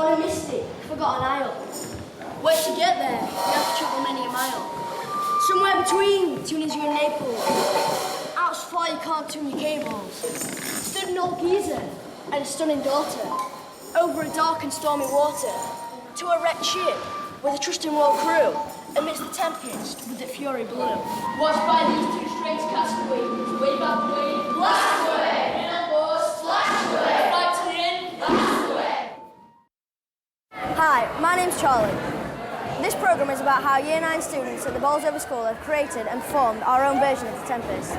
On a misty, forgotten isle. Where to get there, you have to travel many a mile. Somewhere between Tunisia and Naples. Out so far you can't tune your cables. Stood an old geezer and a stunning daughter. Over a dark and stormy water. To a wrecked ship with a trusting royal crew. Amidst the tempest with its fury blue. Watched by these two strange castaways. Wave after wave, blast away. In a force, flash away. Fight to the end, blast away. Hi, my name's Charlie. This programme is about how Year 9 students at the Bolsover School have created and performed our own version of The Tempest.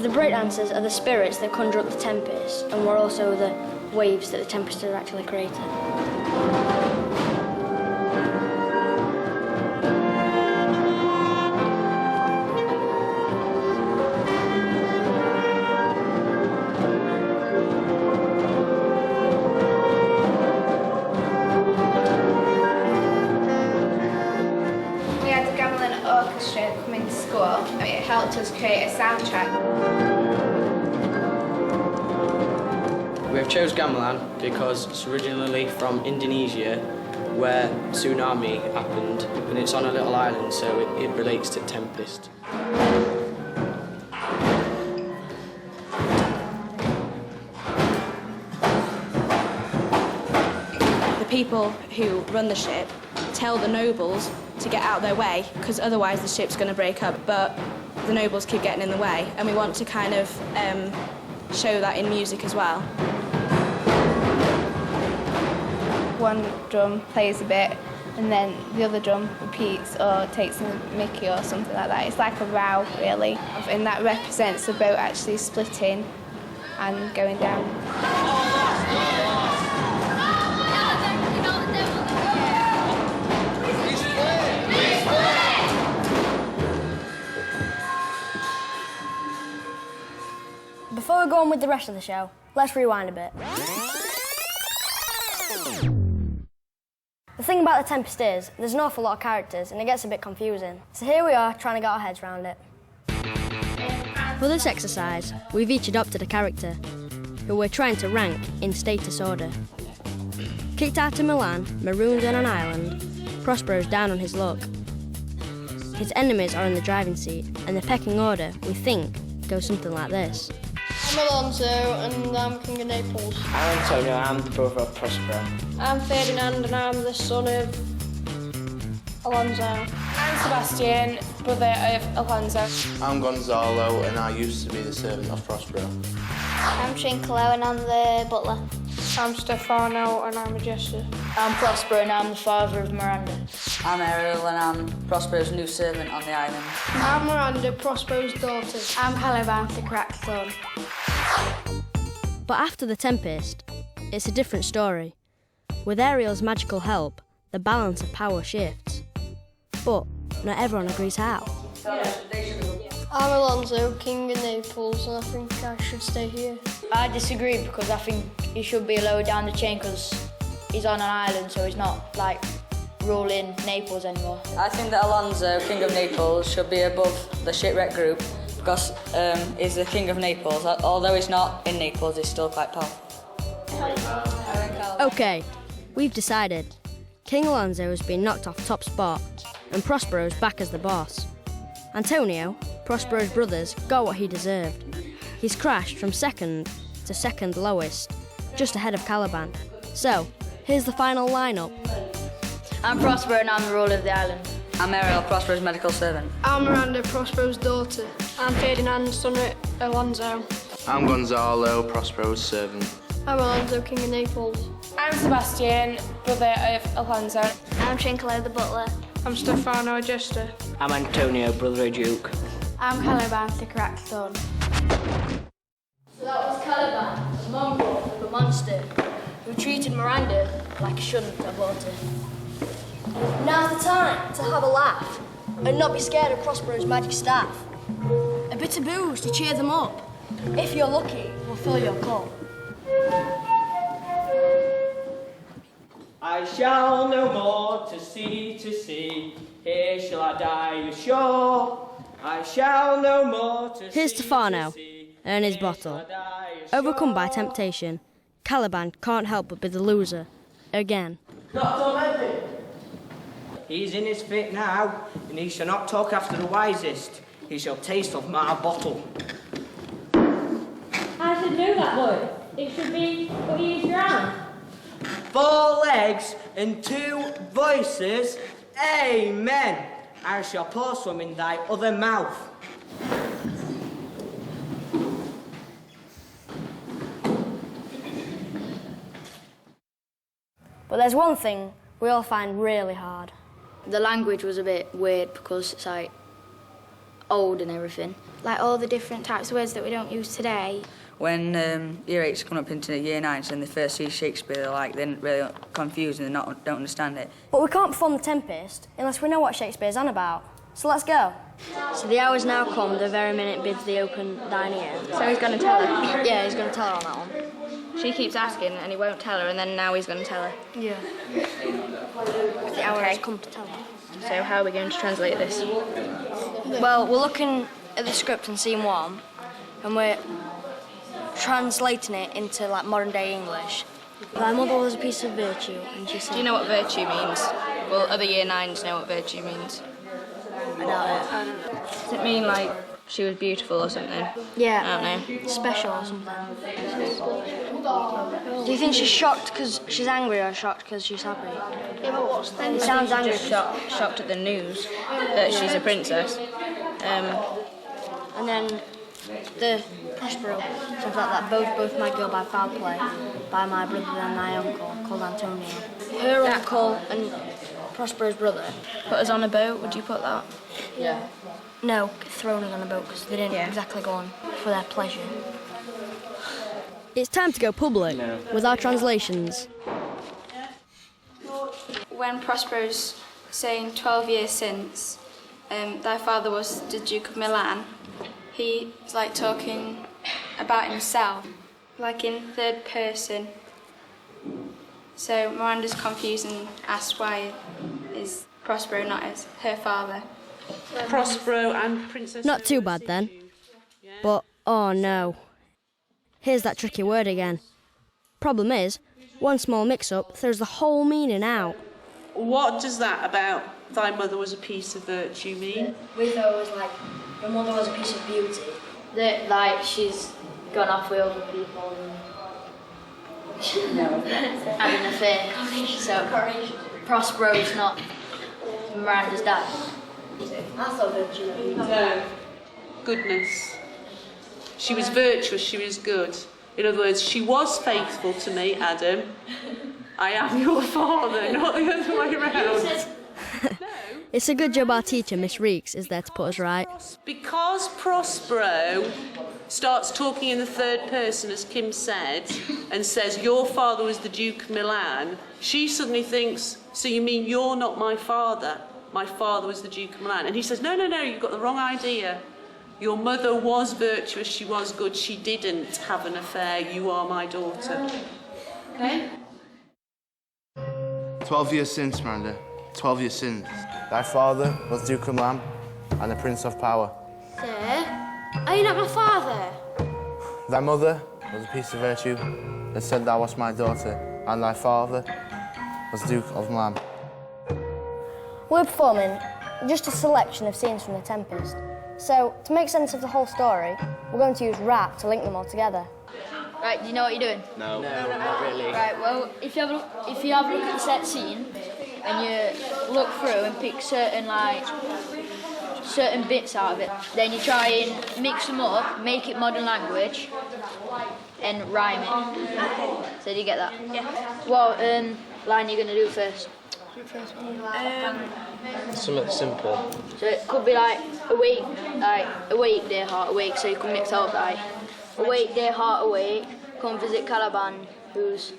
The breakdancers are the spirits that conjure up the tempest, and we're also the waves that the tempest has actually created. We had the Gamelin Orchestra coming to school, and it helped us create a soundtrack. We have chose gamelan because it's originally from Indonesia, where tsunami happened, and it's on a little island, so it relates to tempest. The people who run the ship tell the nobles to get out their way, because otherwise the ship's going to break up, but the nobles keep getting in the way, and we want to kind of show that in music as well. One drum plays a bit, and then the other drum repeats or takes a mickey or something like that. It's like a row, really, and that represents the boat actually splitting and going down. Before we go on with the rest of the show, let's rewind a bit. The thing about The Tempest is, there's an awful lot of characters and it gets a bit confusing. So here we are trying to get our heads around it. For this exercise, we've each adopted a character who we're trying to rank in status order. Kicked out of Milan, marooned on an island, Prospero's down on his luck. His enemies are in the driving seat, and the pecking order, we think, goes something like this. I'm Alonso and I'm King of Naples. I'm Antonio, I'm the brother of Prospero. I'm Ferdinand and I'm the son of Alonso. I'm Sebastian, brother of Alonso. I'm Gonzalo and I used to be the servant of Prospero. I'm Trincalo and I'm the butler. I'm Stefano and I'm a jester. I'm Prospero and I'm the father of Miranda. I'm Ariel and I'm Prospero's new servant on the island. I'm Miranda, Prospero's daughter. I'm Caliban, the cracked son. But after The Tempest, it's a different story. With Ariel's magical help, the balance of power shifts. But not everyone agrees how. I'm Alonso, King of Naples, and I think I should stay here. I disagree because I think he should be lower down the chain because he's on an island, so he's not like ruling Naples anymore. I think that Alonso, King of Naples, should be above the shipwreck group because he's the King of Naples. Although he's not in Naples, he's still quite powerful. Okay, we've decided. King Alonso has been knocked off top spot, and Prospero's back as the boss. Antonio, Prospero's brother's, got what he deserved. He's crashed from second to second lowest, just ahead of Caliban. So, here's the final lineup. I'm Prospero and I'm the ruler of the island. I'm Ariel, Prospero's medical servant. I'm Miranda, Prospero's daughter. I'm Ferdinand, son of Alonso. I'm Gonzalo, Prospero's servant. I'm Alonso, King of Naples. I'm Sebastian, brother of Alonso. I'm Trincalo, the butler. I'm Stefano, a jester. I'm Antonio, brother of Duke. I'm Caliban, the cracked son. So that was Caliban, the mongrel, the monster, who treated Miranda like he shouldn't have bought her. Now's the time to have a laugh and not be scared of Prospero's magic staff. A bit of booze to cheer them up. If you're lucky, we'll fill your cup. I shall no more to sea, here shall I die ashore. I shall no more to Here's Stefano and his bottle. Overcome by temptation, Caliban can't help but be the loser. Again. He's in his fit now, and he shall not talk after the wisest. He shall taste of my bottle. I should know that boy. It should be what you drown. 4 legs and 2 voices. Amen. I shall pour some in thy other mouth. But there's one thing we all find really hard. The language was a bit weird because it's like old and everything. Like all the different types of words that we don't use today. When year 8s come up into year 9s and they first see Shakespeare, they're really confused and don't understand it. But we can't perform The Tempest unless we know what Shakespeare's on about. So let's go. So the hour's now come, the very minute bids thee open thine ear. So he's going to tell her? Yeah, he's going to tell her on that one. She keeps asking and he won't tell her, and then now he's going to tell her. Yeah. The hour has come to tell her. So how are we going to translate this? Well, we're looking at the script in scene 1, and we're translating it into like modern day English. Thy mother was a piece of virtue, and she said... Do you know what virtue means? Well, other year 9s know what virtue means. I doubt it. Does it mean like she was beautiful or something? Yeah. I don't know. Special or something. Do you think she's shocked because she's angry or shocked because she's happy? Yeah, but what's then? It sounds angry. Shocked at the news that she's a princess. And then the Prospero, something like that. Both might go by foul play by my brother and my uncle called Antonio. Her uncle and Prospero's brother. Put us on a boat, would you put that? Yeah. No, thrown us on a boat because they didn't exactly go on for their pleasure. It's time to go public with our translations. When Prospero's saying 12 years since, thy father was the Duke of Milan, he's like talking about himself, like in third person. So Miranda's confused and asks why is Prospero not as her father. Prospero and Princess... Not too bad then. But, oh no. Here's that tricky word again. Problem is, one small mix-up throws the whole meaning out. What does that about thy mother was a piece of virtue mean? We thought it was like, your mother was a piece of beauty. That, like, she's gone off with other people and having an affair. So, Prospero's not Miranda's dad. I thought virtue. No. Goodness. She was virtuous, she was good. In other words, she was faithful to me, Adam. I am your father, not the other way around. It's a good job our teacher, Miss Reeks, is there to put us right. Because Prospero starts talking in the third person, as Kim said, and says, your father was the Duke of Milan, she suddenly thinks, so you mean you're not my father? My father was the Duke of Milan. And he says, no, you've got the wrong idea. Your mother was virtuous, she was good, she didn't have an affair, you are my daughter. Okay? 12 years since, Miranda. 12 years since. Thy father was Duke of Milan and the Prince of Power. Sir, are you not my father? Thy mother was a piece of virtue that said thou wast my daughter, and thy father was Duke of Milan. We're performing just a selection of scenes from The Tempest. So, to make sense of the whole story, we're going to use rap to link them all together. Right, do you know what you're doing? No, not really. Right, well, if you have a look at the set scene and you look through and pick certain bits out of it, then you try and mix them up, make it modern language, and rhyme it. So do you get that? Yeah. What line are you going to do first? Something simple. So it could be like awake, dear heart, awake. So you can mix out like awake, dear heart, awake. Come visit Caliban, who's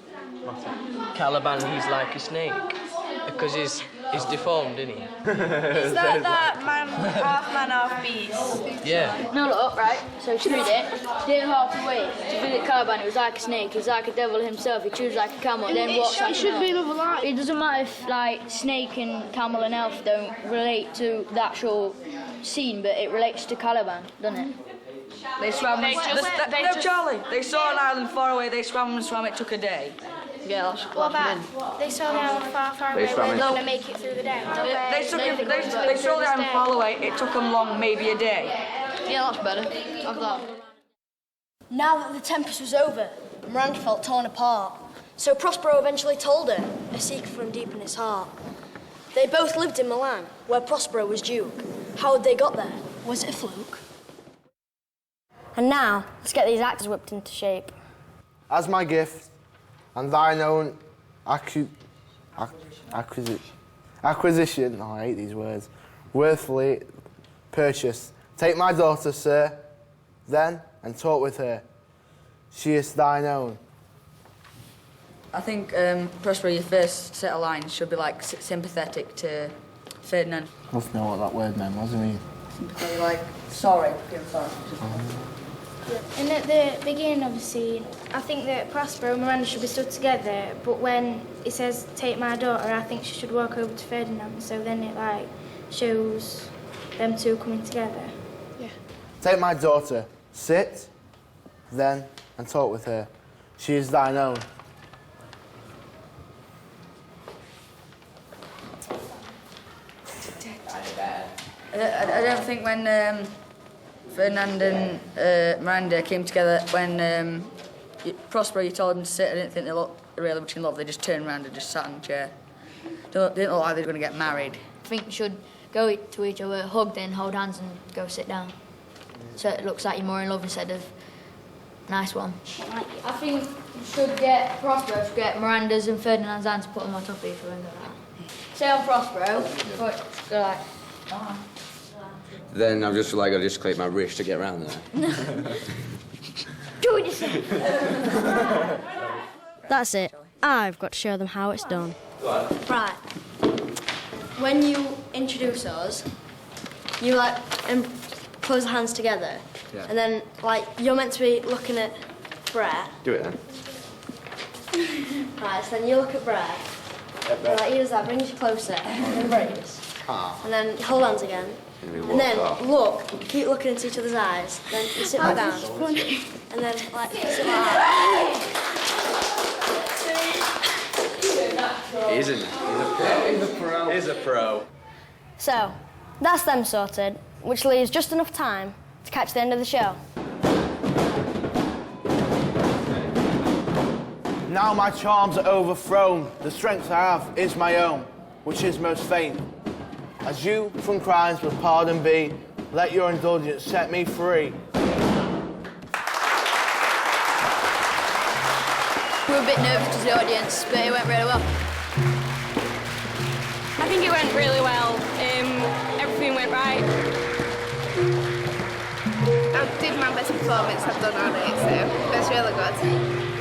Caliban, he's like a snake because He's deformed, isn't he? Is that man, half beast? Yeah. No, look, right, so to read it, did halfway to visit Caliban, it was like a snake, he was like a devil himself, he chews like a camel, then walks like an elf. It doesn't matter if, like, snake and camel and elf don't relate to the actual scene, but it relates to Caliban, doesn't it? They swam. Charlie. They saw an island far away. They swam and swam. It took a day. Yeah, that's What about they saw the island far away, were they going to make it through the day? They saw the island far away. It took them long, maybe a day. Yeah, that's better. I've that. Now that the tempest was over, Miranda felt torn apart. So Prospero eventually told her a secret from deep in his heart. They both lived in Milan, where Prospero was Duke. How had they got there? Was it a fluke? And now, let's get these actors whipped into shape. As my gift and thine own acquisition, oh, I hate these words, worthily purchased, take my daughter, sir, then, and talk with her. She is thine own. I think Prospero, your first set of lines should be like sympathetic to Ferdinand. I don't know what that word meant, what does it mean? Sympathetic, like sorry. Feel sorry. And at the beginning of the scene, I think that Prospero and Miranda should be stood together, but when it says, take my daughter, I think she should walk over to Ferdinand, so then it, like, shows them two coming together. Yeah. Take my daughter, sit, then, and talk with her. She is thine own. I don't think when Ferdinand and Miranda came together, when Prospero, you told them to sit, I didn't think they looked really much in love. They just turned around and just sat in a chair. They didn't look like they were going to get married. I think you should go to each other, hug, then hold hands and go sit down. So it looks like you're more in love instead of nice one. I think you should get Prospero, should get Miranda's and Ferdinand's hands, put them on top of each other and go like that. Say on Prospero, but go like, Then I just clip my wrist to get around there. do it yourself. That's it. I've got to show them how it's done. Right. When you introduce us, you like close the hands together, Yeah. and then like you're meant to be looking at Brett. Do it then. Right. So then you look at Brett. Like he does that, brings you closer, embrace, and then hold hands again. And then look, keep looking into each other's eyes. Then you sit back down, and then like sit like that. Isn't it? He's a pro. He's a pro. So, that's them sorted, which leaves just enough time to catch the end of the show. Now my charms are overthrown, the strength I have is my own, which is most faint. As you from crimes with pardon be, let your indulgence set me free. We were a bit nervous to the audience, but it went really well. I think it went really well. Everything went right. I did my best performance I've done all day, so it was really good.